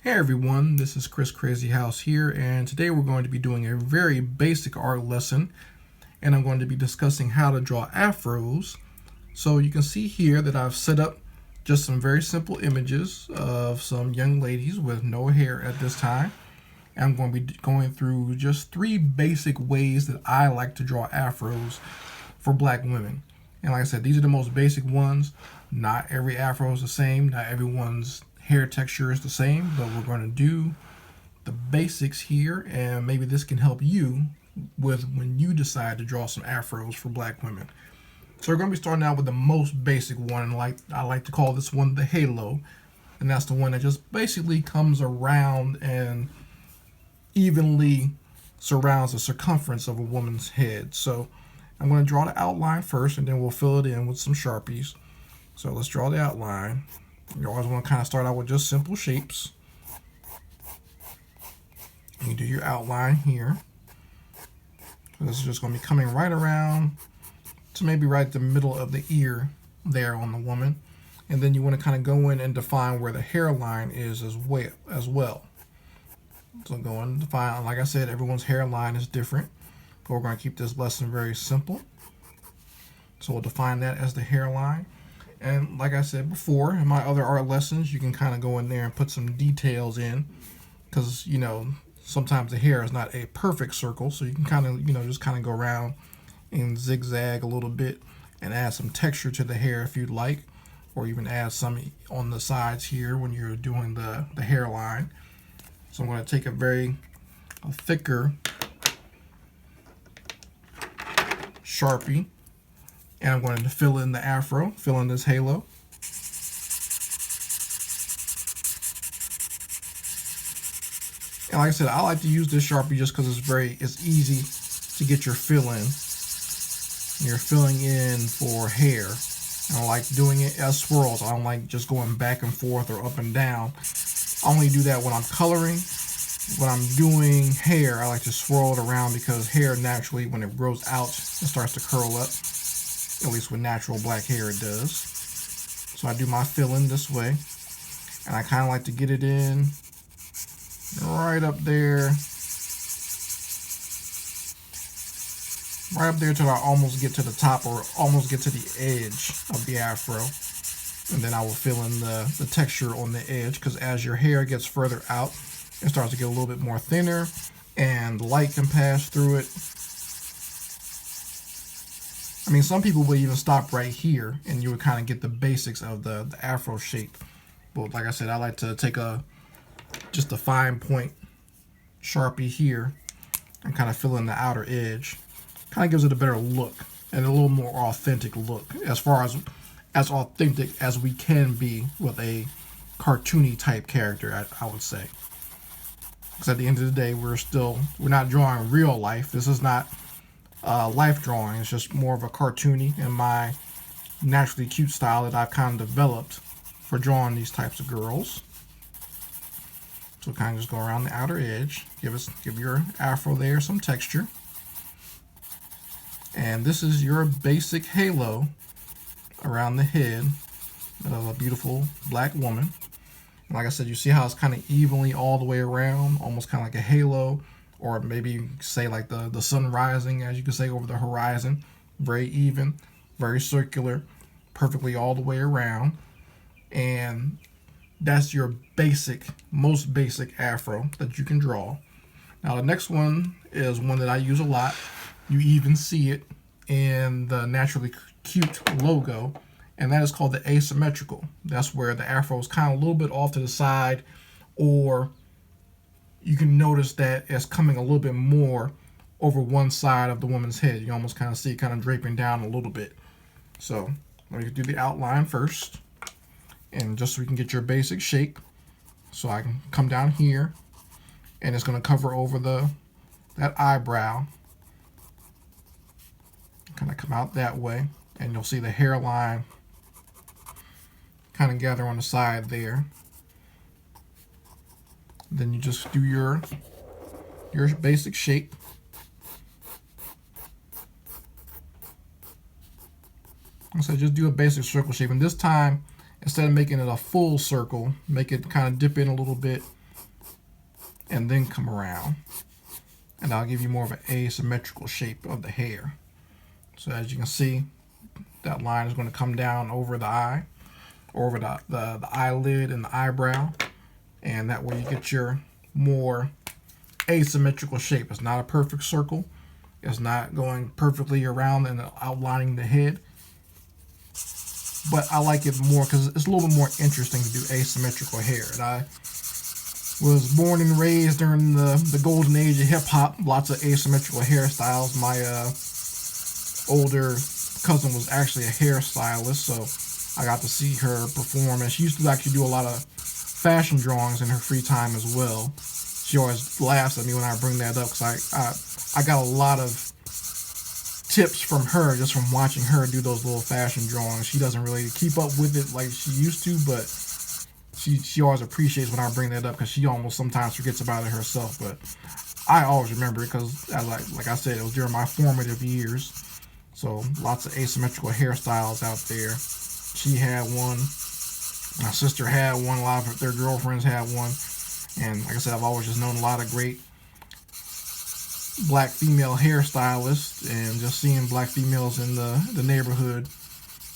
Hey everyone, this is Chris Crazy House here, and today we're going to be doing a very basic art lesson, and I'm going to be discussing how to draw afros. So you can see here that I've set up just some very simple images of some young ladies with no hair at this time. And I'm going to be going through just 3 basic ways that I like to draw afros for black women. And like I said, these are the most basic ones. Not every afro is the same, not everyone's hair texture is the same, but we're going to do the basics here, and maybe this can help you with when you decide to draw some afros for black women. So we're going to be starting out with the most basic one, like I like to call this one the halo, and that's the one that just basically comes around and evenly surrounds the circumference of a woman's head. So I'm going to draw the outline first, and then we'll fill it in with some Sharpies. So let's draw the outline. You always want to kind of start out with just simple shapes. You do your outline here. So this is just going to be coming right around to maybe right the middle of the ear there on the woman. And then you want to kind of go in and define where the hairline is as well. So go in and define, like I said, everyone's hairline is different, but we're going to keep this lesson very simple. So we'll define that as the hairline. And like I said before, in my other art lessons, you can kind of go in there and put some details in, because, you know, sometimes the hair is not a perfect circle, so you can kind of, just kind of go around and zigzag a little bit and add some texture to the hair if you'd like, or even add some on the sides here when you're doing the hairline. So I'm going to take a thicker Sharpie, and I'm going to fill in the afro, fill in this halo. And like I said, I like to use this Sharpie just because it's easy to get your fill in. You're filling in for hair. And I like doing it as swirls. I don't like just going back and forth or up and down. I only do that when I'm coloring. When I'm doing hair, I like to swirl it around because hair naturally, when it grows out, it starts to curl up. At least with natural black hair it does. So I do my fill in this way, and I kind of like to get it in right up there till I almost get to the top or almost get to the edge of the afro, and then I will fill in the texture on the edge, because as your hair gets further out, it starts to get a little bit more thinner and light can pass through it. I mean, some people would even stop right here and you would kind of get the basics of the afro shape. But like I said, I like to take just a fine point Sharpie here and kind of fill in the outer edge. Kind of gives it a better look and a little more authentic look, as far as authentic as we can be with a cartoony type character, I would say. Because at the end of the day, we're not drawing real life. This is not life drawing. It's just more of a cartoony and my naturally cute style that I've kind of developed for drawing these types of girls. So kind of just go around the outer edge, give your afro there some texture. And this is your basic halo around the head of a beautiful black woman. And like I said, you see how it's kind of evenly all the way around, almost kind of like a halo. Or maybe say like the sun rising, as you can say, over the horizon. Very even, very circular, perfectly all the way around. And that's your most basic afro that you can draw. Now the next one is one that I use a lot. You even see it in the Naturally Cute logo, and that is called the Asymmetrical. That's where the afro is kind of a little bit off to the side, or you can notice that it's coming a little bit more over one side of the woman's head. You almost kind of see it kind of draping down a little bit. So let me do the outline first, and just so we can get your basic shape. So I can come down here, and it's going to cover over that eyebrow. Kind of come out that way, and you'll see the hairline kind of gather on the side there. Then you just do your basic shape. So just do a basic circle shape, and this time, instead of making it a full circle, make it kind of dip in a little bit and then come around. And I'll give you more of an asymmetrical shape of the hair. So as you can see, that line is going to come down over the eye, over the eyelid and the eyebrow. And that way you get your more asymmetrical shape. It's not a perfect circle. It's not going perfectly around and outlining the head. But I like it more because it's a little bit more interesting to do asymmetrical hair. And I was born and raised during the golden age of hip-hop. Lots of asymmetrical hairstyles. My older cousin was actually a hairstylist, so I got to see her perform. And she used to actually do a lot of fashion drawings in her free time as well. She always laughs at me when I bring that up because I got a lot of tips from her just from watching her do those little fashion drawings. She doesn't really keep up with it like she used to, but she always appreciates when I bring that up because she almost sometimes forgets about it herself. But I always remember it because, like I said, it was during my formative years. So lots of asymmetrical hairstyles out there. She had one. My sister had one. A lot of their girlfriends had one. And like I said, I've always just known a lot of great black female hairstylists, and just seeing black females in the neighborhood,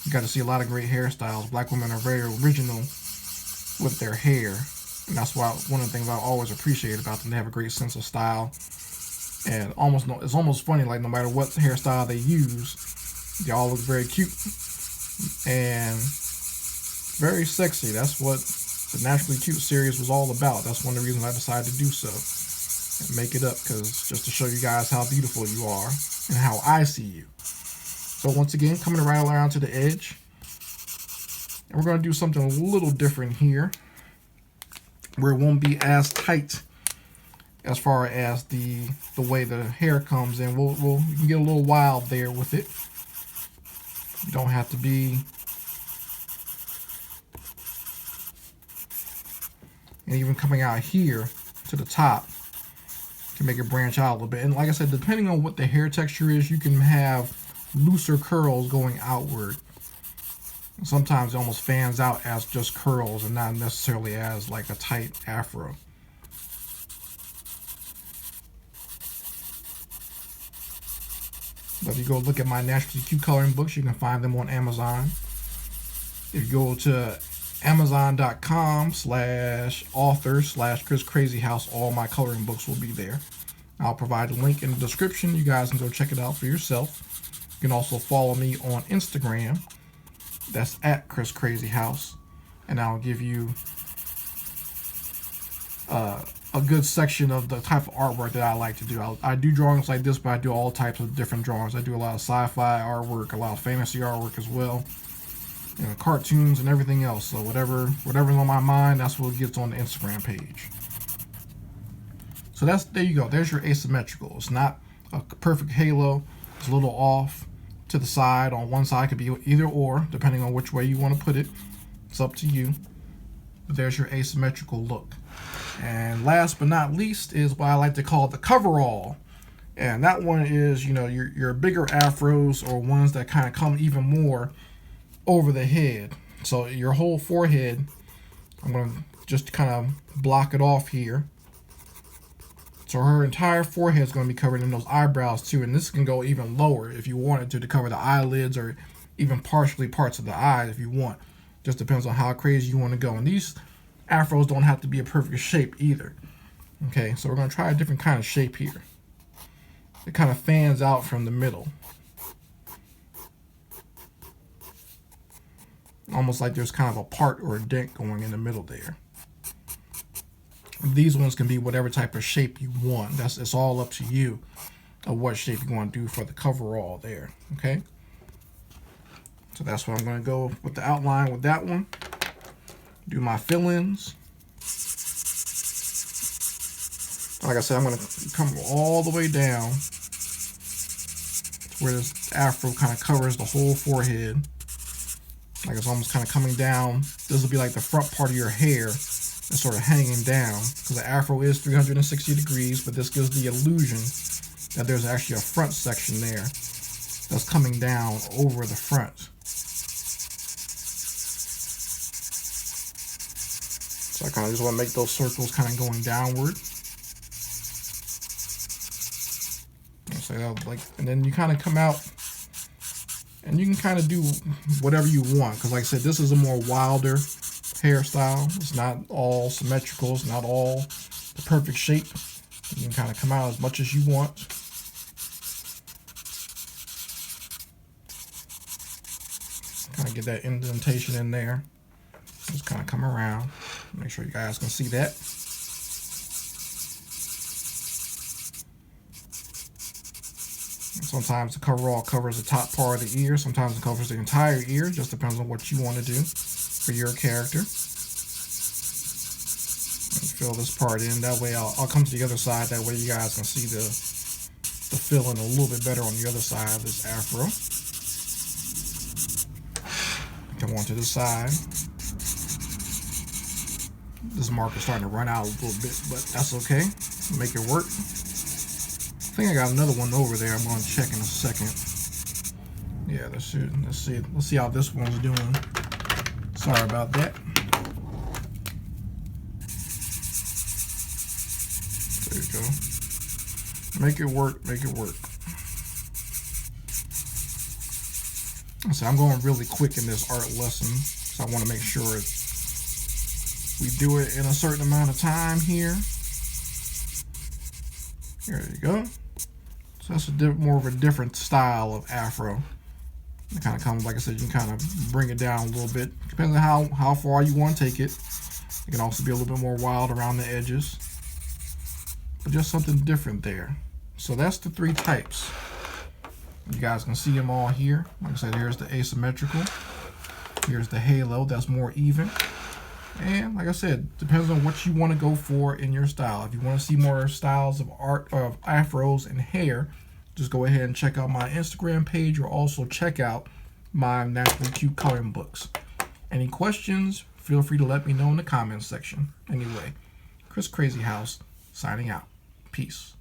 you got to see a lot of great hairstyles. Black women are very original with their hair, and that's why one of the things I always appreciate about them. They have a great sense of style, and it's almost funny, like no matter what hairstyle they use, they all look very cute and very sexy. That's what the Naturally Cute series was all about. That's one of the reasons I decided to do so. And make it up, because just to show you guys how beautiful you are and how I see you. So once again, coming right around to the edge. And we're going to do something a little different here, where it won't be as tight as far as the way the hair comes in. You can get a little wild there with it. You don't have to be. And even coming out here to the top can make it branch out a little bit. And like I said, depending on what the hair texture is, you can have looser curls going outward. Sometimes it almost fans out as just curls and not necessarily as like a tight afro. But if you go look at my Naturally Cute coloring books, you can find them on Amazon. If you go to Amazon.com/author/ChrisCrazyHouse, all my coloring books will be there. I'll provide a link in the description. You guys can go check it out for yourself. You can also follow me on Instagram. That's at ChrisCrazyHouse. And I'll give you a good section of the type of artwork that I like to do. I do drawings like this, but I do all types of different drawings. I do a lot of sci-fi artwork, a lot of fantasy artwork as well. You know, cartoons and everything else. So whatever's on my mind, that's what gets on the Instagram page. So there you go. There's your asymmetrical. It's not a perfect halo. It's a little off to the side. On one side, it could be either or, depending on which way you want to put it. It's up to you. But there's your asymmetrical look. And last but not least is what I like to call the coverall. And that one is, you know, your bigger afros, or ones that kind of come even more over the head. So your whole forehead, I'm going to just kind of block it off here. So her entire forehead is going to be covered in those eyebrows too. And this can go even lower if you wanted to cover the eyelids, or even partially parts of the eyes if you want. Just depends on how crazy you want to go. And these afros don't have to be a perfect shape either. Okay, so we're going to try a different kind of shape here. It kind of fans out from the middle. Almost like there's kind of a part or a dent going in the middle there. These ones can be whatever type of shape you want. It's all up to you of what shape you want to do for the coverall there. Okay. So that's what I'm going to go with the outline with that one. Do my fill-ins. Like I said, I'm going to come all the way down to where this afro kind of covers the whole forehead. Like it's almost kind of coming down. This will be like the front part of your hair and sort of hanging down, because the afro is 360 degrees, but this gives the illusion that there's actually a front section there that's coming down over the front. So I kind of just want to make those circles kind of going downward. So like, and then you kind of come out and you can kind of do whatever you want. Because like I said, this is a more wilder hairstyle. It's not all symmetrical. It's not all the perfect shape. You can kind of come out as much as you want. Kind of get that indentation in there. Just kind of come around. Make sure you guys can see that. Sometimes the coverall covers the top part of the ear. Sometimes it covers the entire ear. Just depends on what you want to do for your character. Fill this part in. That way I'll come to the other side. That way you guys can see the filling a little bit better on the other side of this afro. Come on to this side. This marker's starting to run out a little bit, but that's okay. Make it work. I think I got another one over there. I'm going to check in a second. Yeah, let's see how this one's doing. Sorry about that. There you go. Make it work. Make it work. So I'm going really quick in this art lesson, so I want to make sure we do it in a certain amount of time here. There you go. So that's more of a different style of afro. It kind of comes, like I said, you can kind of bring it down a little bit. Depends on how far you want to take it. It can also be a little bit more wild around the edges. But just something different there. So that's the 3 types. You guys can see them all here. Like I said, here's the asymmetrical. Here's the halo, that's more even. And like I said, depends on what you want to go for in your style. If you want to see more styles of afros and hair, just go ahead and check out my Instagram page, or also check out my Naturally Cute coloring books. Any questions, feel free to let me know in the comments section. Anyway, Chris Crazy House signing out. Peace.